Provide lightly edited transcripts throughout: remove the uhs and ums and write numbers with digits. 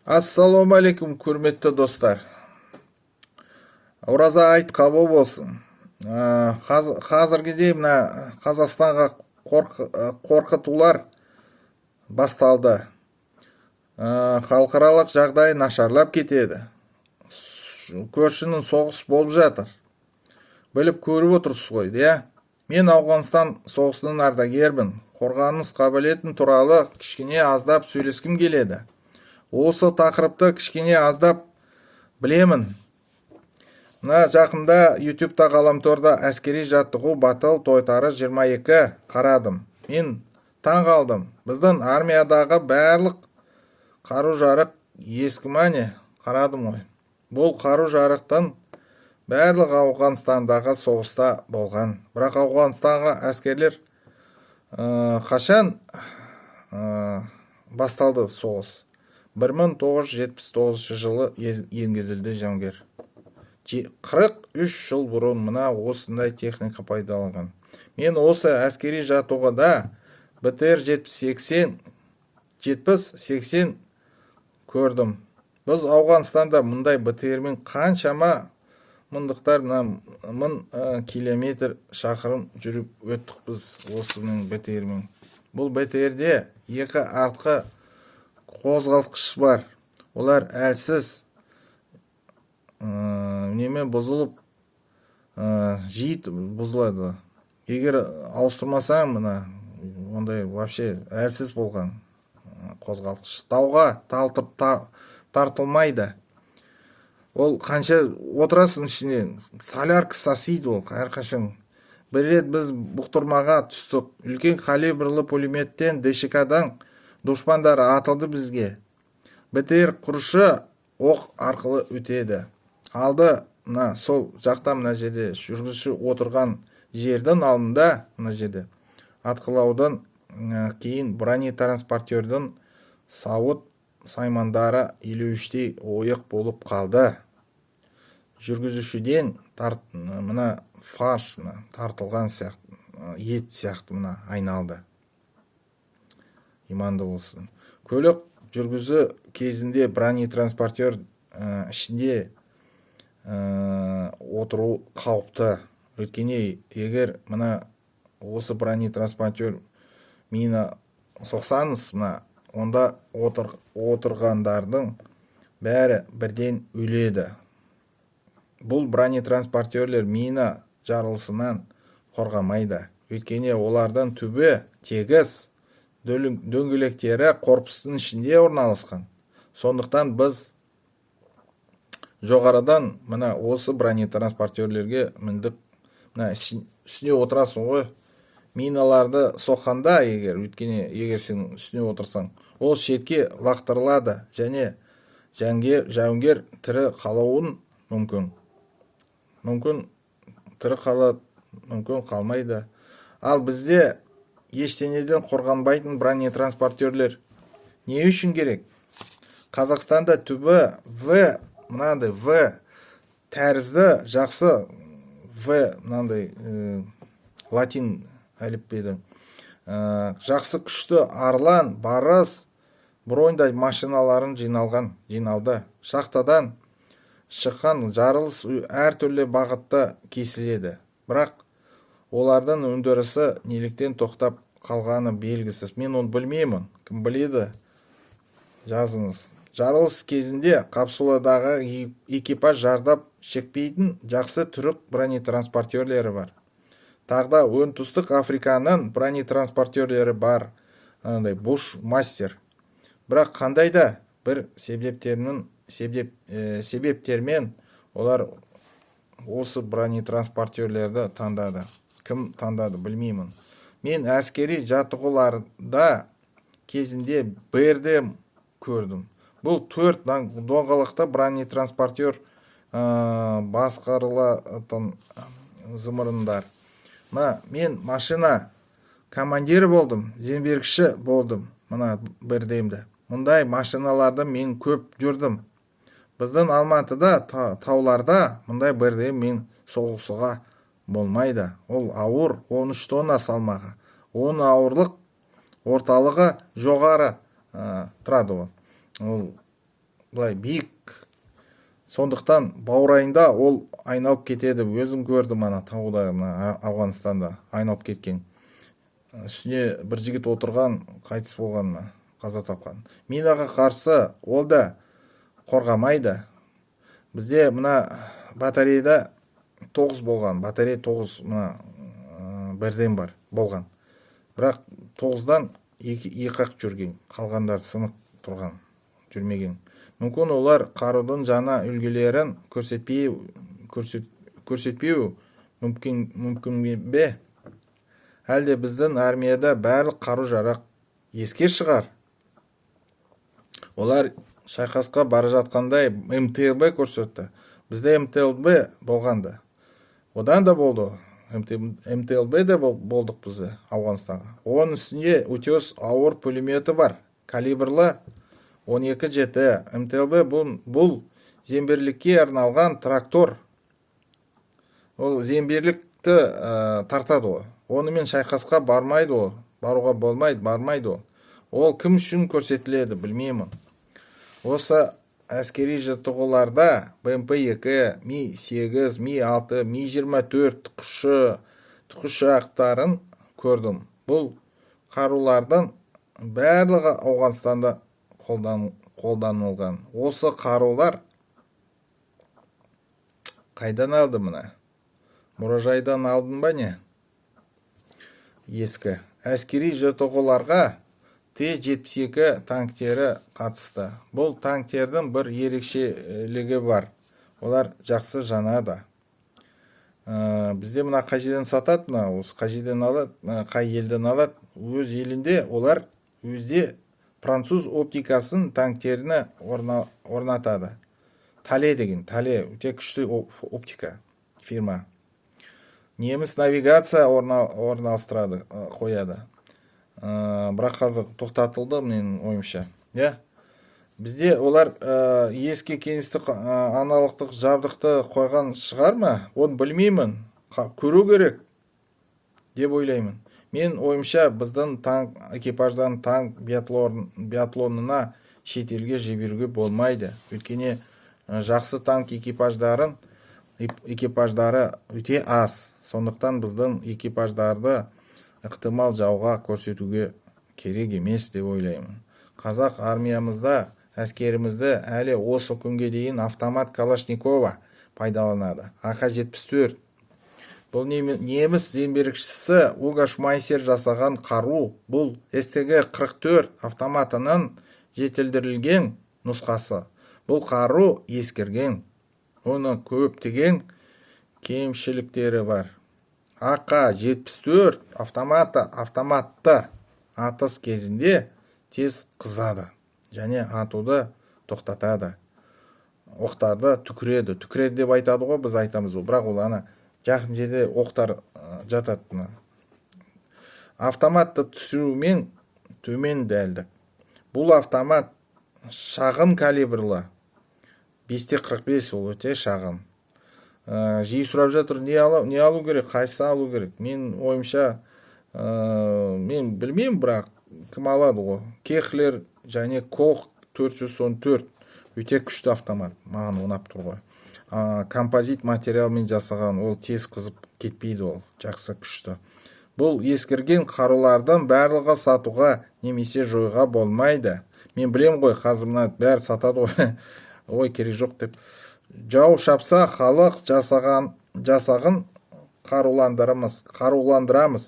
Ассалаумағалейкум, құрметті достар. Ораза айт қабыл болсын. Қазіргідей мына Қазақстанға қорқытулар басталды. Халықаралық жағдай нашарлап кетеді. Көршінің соғыс болып жатыр. Біліп көріп отырсыз ғой, иә? Мен Ауғанстан соғысының ардагермін. Қорғаныс қабілетін туралы кішкене аздап сөйлескім келеді. Осы тақырыпты кішкене аздап білемін. Мына жақында YouTube-та ғаламторда әскери жаттығу батыл тойтары 22 қарадым. Мен таң қалдым. Біздің армиядағы барлық қару-жарақ ескі мане қарадым ғой. Бұл қару-жарақтың барлық Ауғанстандағы соғыста болған. Бірақ Ауғанстанға әскерлер қашан басталды соғыс? 1979 жылы енгізілді жауынгер. 43 жыл бұрын мына осындай техника пайдаланған. Мен осы әскери жаттығуда БТР 70-80 көрдім. Біз Ауғанстанда мұндай БТРмен қаншама мыңдықтар, мың километр шақырым жүріп өттік біз осының БТРмен. Бұл БТРде екі артқы қозғалтқыш бар. Олар әлсіз немен бұзылып жиі бұзылады. Егер ауыстырмасаң мына ондай вообще әлсіз болған қозғалтқыш тауға тартылмайды. Ол қанша отырасың ішінен солярка сасиды ол әрқашан. Бір рет біз бұқтырмаға түстік. Үлкен калибрлы пулеметтен ДШК-дан дұшпандар атылды бізге. БТР құрышы оқ арқылы өтеді. Алды мына сол жақта мына жерде жүргізуші отырған жердің алдында мына жерде атқылаудан кейін бронетранспортердің сауыт саймандары 53-тей ойық болып қалды. Жүргізушіден мына фарш тартылған сияқты, ет сияқты мына айналды. Иманды болсын. Көлік жүргізу кезінде бронетранспортер ішінде отыру қауіпті. Өйткені егер мына осы бронетранспортер мина соқсаңыз, онда отырғандардың бәрі бірден өледі. Бұл бронетранспортерлер мина жарылысынан қорғамайды. Өйткені олардың түбі тегіс, дөңгелектері корпустың ішінде орналасқан. Сондықтан біз жоғарыдан мына осы бронетранспортерлерге міндік, үстіне отырасың ғой. Миналарды соққанда егер сен үстіне отырсаң, ол шетке лақтырылады және жауынгер тірі қалуын мүмкін. Тірі қалады, мүмкін қалмайды. Ал бізде ештеңеден қорғанбайтын бронетранспортерлер не үшін керек? Қазақстанда түбі мынандай В тәрізді жақсы мынандай латин әліпбеді. Жақсы күшті Арлан, Барыс, броньдай машиналарын жиналды. Шахтадан шыққан жарылыс әртүрлі бағытта кесіледі. Бірақ олардың өндірісі неліктен тоқтап қалғаны белгісіз. Мен оны білмеймін. Кім біледі? Жазыңыз. Жарылыс кезінде капсуладағы экипаж жардап шекпейтін жақсы түрік бронетранспортерлері бар. Тағда оңтүстік Африканың бронетранспортерлері бар. Буш мастер. Бірақ қандай да бір себептермен олар осы бронетранспортерлерді таңдады. Кім таңдады білмеймін. Мен әскери жаттығуларда кезінде БРД көрдім. Бұл 4 доңғалықта бронетранспортер басқарылатын зымырандар. Мен машина командирі болдым, зеңбірекші болдым мына БРД-мді. Мұндай машиналарды мен көп жүрдім. Біздің Алматыда тауларда мұндай БРД мен соғысуға болмайды. Ол ауыр, 13 тонна салмағы. Оның ауырлық орталығы жоғары тұрады. Ол былай биік. Сондықтан баурайында ол айналып кетеді. Өзім көрдім ана тауда, Ауғанстанда айналып кеткен. Үстіне бір жігіт отырған, қайтыс болған, қаза тапқан. Минаға қарсы ол да қорғамайды. Бізде мына батареяда 9 болған. Батарея 9 бірден бар болған. Бірақ 9-дан 2-ақ жүрген. Қалғандар сынып тұрған, жүрмеген. Мүмкін олар қарудың жаңа үлгілерін көрсетпеу мүмкін бе? Әлде біздің армияда барлық қару-жарақ еске шығар? Олар шайқасқа бара жатқандай МТЛБ көрсетті. Бізде МТЛБ болғанды. Одан да болды. МТЛБ де болдық бізде Ауғанстанға. Оның үстінде өте ауыр пулеметі бар. Калибрлы 12-7. МТЛБ бұл земберлікке арналған трактор. Ол земберлікті тартады ол. Онымен шайқасқа бармайды ол. Баруға болмайды, бармайды ол. Ол кім үшін көрсетіледі, білмеймін. Осы әскери жаттығуларда БМП-2, Ми-8, Ми-6, Ми-24 тікұшақтарын көрдім. Бұл қарулардың барлығы Ауғанстанда қолданылған. Осы қарулар қайдан алды мына? Мұражайдан алдын ба не? Ескі. Әскери жаттығуларға Т-72 танктері қатысты. Бұл танктердің бір ерекшелігі бар. Олар жақсы жанады. Бізде мына қай жерден сатады, осы қай жерден алады, қай елден алады. Өз елінде олар өзде француз оптикасын танктеріне орнатады. Тале деген, Тале өте күшті оптика фирма. Неміс навигация орналастырады, қояды. Бірақ қазір тоқтатылды менің ойымша. Бізде олар ескі кеңістік аналогтық жабдықты қойған шығар ма? Оны білмеймін. Көру керек деп ойлаймын. Мен ойымша біздің экипаждан танк биатлонына шетелге жіберуге болмайды. Өйткені жақсы танк экипаждары өте аз. Сондықтан біздің экипаждарды ықтимал жауға көрсетуге керек емес деп ойлаймын. Қазақ армиямызда әскерімізді әлі осы күнге дейін автомат Калашникова пайдаланады. АК-74. Бұл неміс зеңбірекшісі Уго Шмайсер жасаған қару. Бұл СТГ-44 автоматының жетілдірілген нұсқасы. Бұл қару ескірген. Оны көптеген кемшіліктері бар. АК-74 автоматты атыс кезінде тез қызады және атуды тоқтатады. Оқтарды түкіреді. Түкіреді деп айтады ғой, біз айтамыз ол. Бірақ ол жақын жерде оқтар жатады. Автоматты түсірумен төмен дәлдік. Бұл автомат шағын калибрлы. 5-45 ол өте шағын. Жиі сұрап жатыр, не алу керек, қайсы алу керек? Мен ойымша, мен білмеймін, бірақ кім алады ғой? Кехлер және Кох 414 өте күшті автомат. Маған ұнап тұр ғой. Композит материалмен жасаған, ол тез қызып кетпейді, ол жақсы күшті. Бұл ескірген қарулардың барлығы сатуға немесе жоюға болмайды. Мен білем ғой, қазір бәрі сатады ғой. Ой, керек жоқ деп. Жау шапса, халық жасағын қаруландырамыз.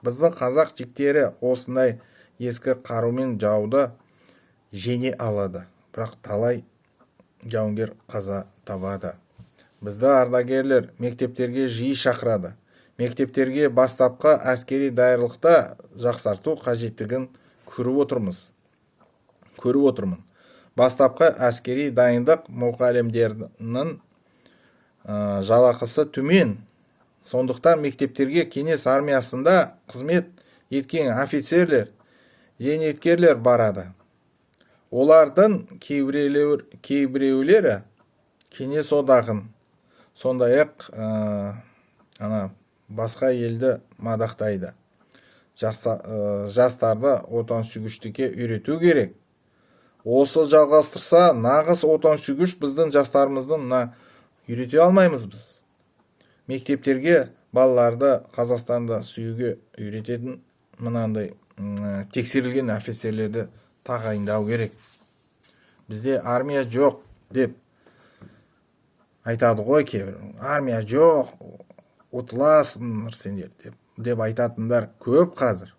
Біздің қазақ жігіттері осындай ескі қарумен жауды жеңе алады. Бірақ талай жауынгер қаза табады. Бізді ардагерлер мектептерге жиі шақырады. Мектептерге бастапқы әскери даярлықта жақсарту қажеттігін көріп отырмын. Бастапқы әскери дайындық мұғалімдерінің жалақысы төмен. Сондықтан мектептерге кеңес армиясында қызмет еткен офицерлер, зейнеткерлер барады. Олардың кейбіреулері кеңес одағын, сондай-ақ басқа елді мадақтайды. Жастарды отансүйгіштікке үйрету керек. Осы жалғастырса, нағыз отансүйгіш біздің жастарымыздың үйрете алмаймыз біз. Мектептерге балаларды Қазақстанда сүюге үйрететін мынандай тексерілген офицерлерді тағайындау керек. Бізде армия жоқ деп айтады ғой кейбір. Армия жоқ, ұтыласыңдар сендер деп айтатындар көп қазір.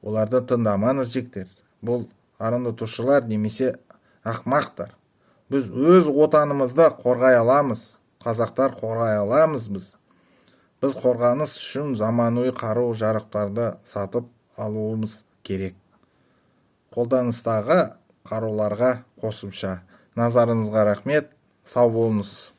Оларды тыңдамаңыз жіктер. Бұл арандатушылар немесе ақмақтар. Біз өз отанымызды қорғай аламыз. Қазақтар қорғай аламыз біз. Біз қорғаныс үшін заманауи қару-жарақтарды сатып алуымыз керек. Қолданыстағы қаруларға қосымша. Назарыңызға рахмет. Сау болыңыз.